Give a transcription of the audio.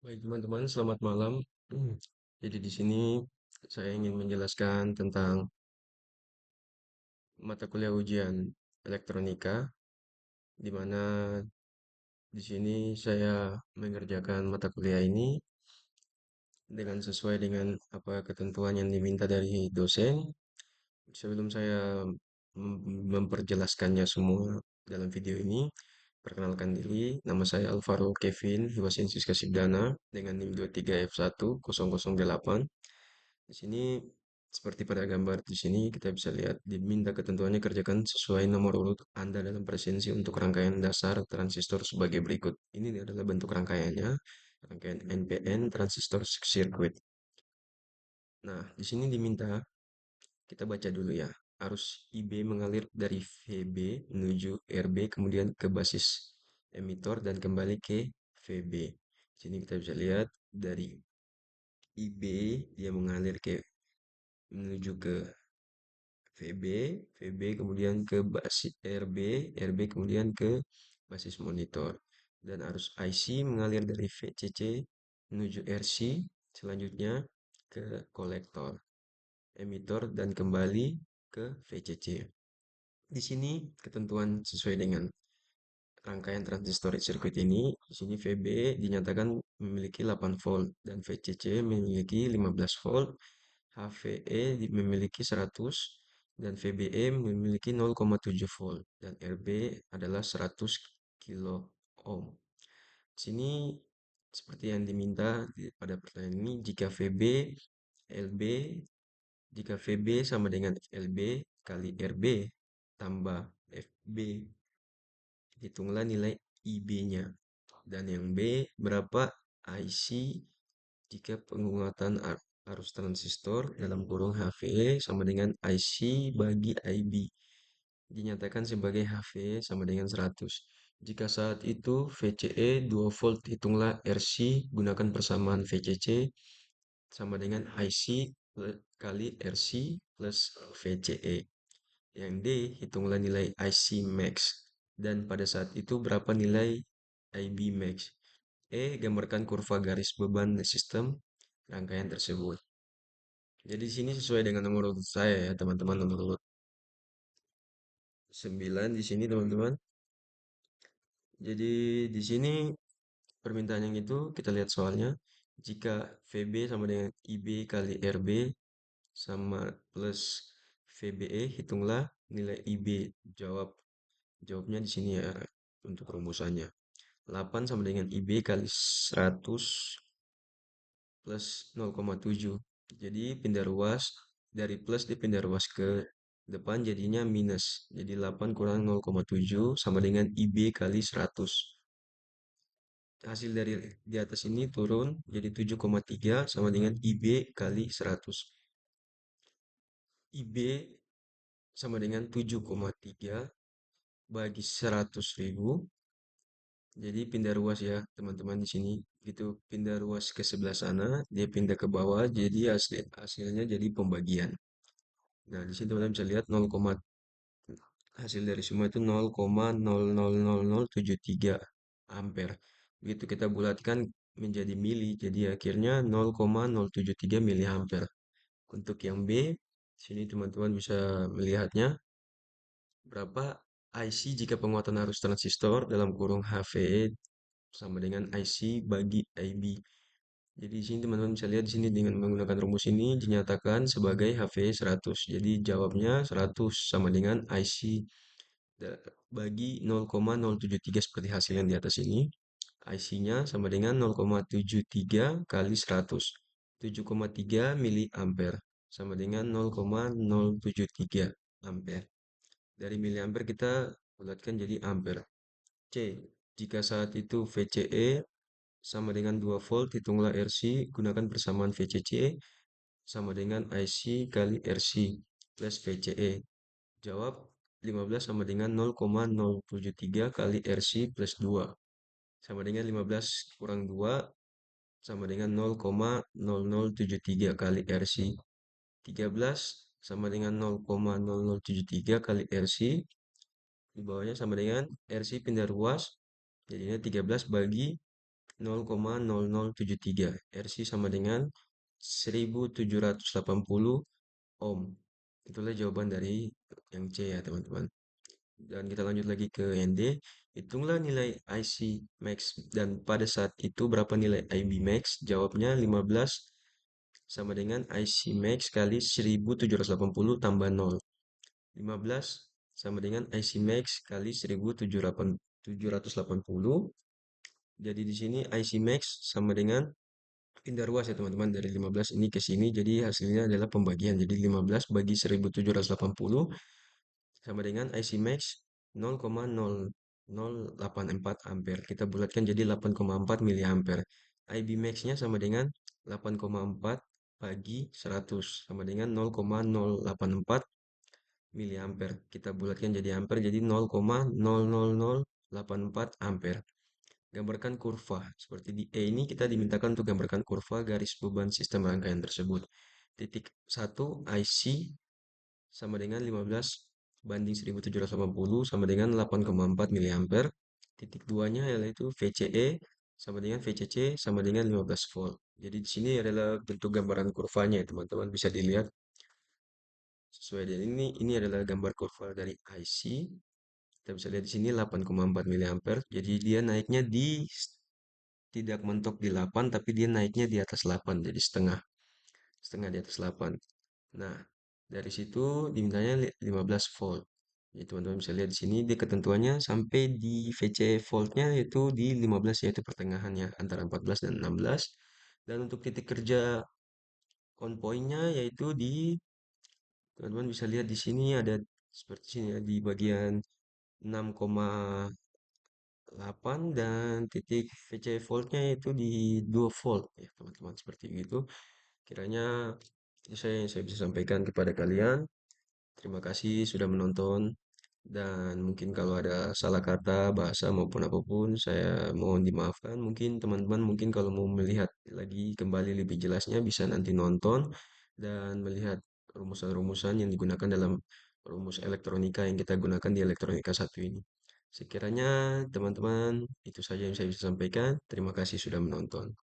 Baik, teman-teman, selamat malam. Jadi di sini saya ingin menjelaskan tentang mata kuliah ujian elektronika, di mana di sini saya mengerjakan mata kuliah ini dengan sesuai dengan apa ketentuan yang diminta dari dosen. Sebelum saya memperjelaskannya semua dalam video ini, perkenalkan diri, nama saya Alvaro Kevin Hiwasinsis Kasibdana dengan NIM 23F10008. Di sini seperti pada gambar di sini kita bisa lihat diminta ketentuannya kerjakan sesuai nomor urut Anda dalam presensi untuk rangkaian dasar transistor sebagai berikut. Ini adalah bentuk rangkaiannya, rangkaian NPN transistor circuit. Nah, di sini diminta kita baca dulu ya. Arus IB mengalir dari VB menuju RB kemudian ke basis emitor dan kembali ke VB. Di sini kita bisa lihat dari IB dia mengalir menuju ke VB, VB kemudian ke basis RB, RB kemudian ke basis monitor. Dan arus IC mengalir dari VCC menuju RC, selanjutnya ke kolektor, emitor dan kembali ke VCC. Di sini ketentuan sesuai dengan rangkaian transistor sirkuit ini. Di sini VB dinyatakan memiliki 8 volt dan VCC memiliki 15 volt, HVE memiliki 100 dan VBE memiliki 0,7 volt dan RB adalah 100 kilo ohm. Di sini seperti yang diminta pada pertanyaan ini, LB, jika VB sama dengan LB kali RB tambah FB, hitunglah nilai IB-nya. Dan yang B, berapa IC jika penguatan arus transistor dalam kurung HVE sama dengan IC bagi IB. Dinyatakan sebagai HVE sama dengan 100. Jika saat itu VCE 2 volt, hitunglah RC, gunakan persamaan VCC sama dengan IC kali RC plus VCE. Yang D, hitunglah nilai IC max. Dan pada saat itu berapa nilai IB max. E, gambarkan kurva garis beban sistem rangkaian tersebut. Jadi di sini sesuai dengan nomor urut saya ya, teman-teman, nomor urut 9 di sini, teman-teman. Jadi di sini permintaan yang itu kita lihat soalnya. Jika VB sama dengan IB kali RB sama plus VBE, hitunglah nilai IB. Jawabnya di sini ya untuk rumusannya. 8 sama dengan IB kali 100 plus 0,7. Jadi pindah ruas dari plus dipindah ruas ke depan jadinya minus. Jadi 8 kurang 0,7 sama dengan IB kali 100. Hasil dari di atas ini turun jadi 7,3 sama dengan IB kali 100. IB sama dengan 7,3 bagi 100.000. Jadi pindah ruas ya teman-teman di sini. Gitu pindah ruas ke sebelah sana, dia pindah ke bawah, jadi hasilnya jadi pembagian. Nah, di sini teman-teman bisa lihat hasil dari semua itu 0,0000073 ampere. Begitu kita bulatkan menjadi mili, jadi akhirnya 0,073 miliampere. Untuk yang B, sini teman-teman bisa melihatnya berapa IC jika penguatan arus transistor dalam kurung HVE sama dengan IC bagi IB. Jadi di sini teman-teman bisa lihat di sini dengan menggunakan rumus ini dinyatakan sebagai HV 100. Jadi jawabnya 100 sama dengan IC bagi 0,073 seperti hasil yang di atas ini. IC-nya sama dengan 0,73 kali 100. 7,3 miliampere sama dengan 0,073 ampere. Dari miliampere kita bulatkan jadi ampere. C. Jika saat itu VCE sama dengan 2 volt, hitunglah RC, gunakan persamaan VCC sama dengan IC kali RC plus VCE. Jawab 15 sama dengan 0,073 kali RC plus 2. Sama dengan 15 kurang 2 sama dengan 0,0073 kali RC. 13 sama dengan 0,0073 kali RC. Di bawahnya sama dengan RC pindah ruas. Jadinya 13 bagi 0,0073. RC sama dengan 1780 ohm. Itulah jawaban dari yang C ya teman-teman. Dan kita lanjut lagi ke yang D. Hitunglah nilai IC max dan pada saat itu berapa nilai IB max? Jawabnya 15 sama dengan IC max kali 1780 tambah 0. 15 sama dengan IC max kali 1780. Jadi di sini IC max sama dengan pindah ruas ya teman-teman dari 15 ini ke sini. Jadi hasilnya adalah pembagian. Jadi 15 bagi 1780 sama dengan IC max 0,0084 ampere. Kita bulatkan jadi 8,4 miliampere. IB max-nya sama dengan 8,4 bagi 100 sama dengan 0,084 miliampere. Kita bulatkan jadi ampere jadi 0,00084 ampere. Gambarkan kurva. Seperti di E ini kita dimintakan untuk gambarkan kurva garis beban sistem rangkaian tersebut. Titik 1 IC sama dengan 15 banding 1780 sama dengan 8,4 miliampere. Titik 2-nya yaitu VCE sama dengan VCC sama dengan 15 volt. Jadi di sini adalah bentuk gambaran kurvanya ya teman-teman bisa dilihat sesuai dengan ini adalah gambar kurva dari IC. Kita bisa lihat di sini 8,4 miliampere. Jadi dia naiknya tidak mentok di 8 tapi dia naiknya di atas 8 jadi setengah setengah di atas 8. Nah, dari situ dimintanya 15 volt. Jadi teman-teman bisa lihat di sini dia ketentuannya sampai di VC voltnya yaitu di 15 yaitu pertengahannya antara 14 dan 16. Dan untuk titik kerja on point-nya yaitu di teman-teman bisa lihat di sini ada seperti sini ya, di bagian 6,8 dan titik VC voltnya itu di 2 volt ya teman-teman seperti itu. Kiranya itu saya bisa sampaikan kepada kalian. Terima kasih sudah menonton dan mungkin kalau ada salah kata, bahasa maupun apapun saya mohon dimaafkan. Mungkin teman-teman mungkin kalau mau melihat lagi kembali lebih jelasnya bisa nanti nonton dan melihat rumusan-rumusan yang digunakan dalam rumus elektronika yang kita gunakan di elektronika satu ini. Sekiranya teman-teman itu saja yang saya bisa sampaikan. Terima kasih sudah menonton.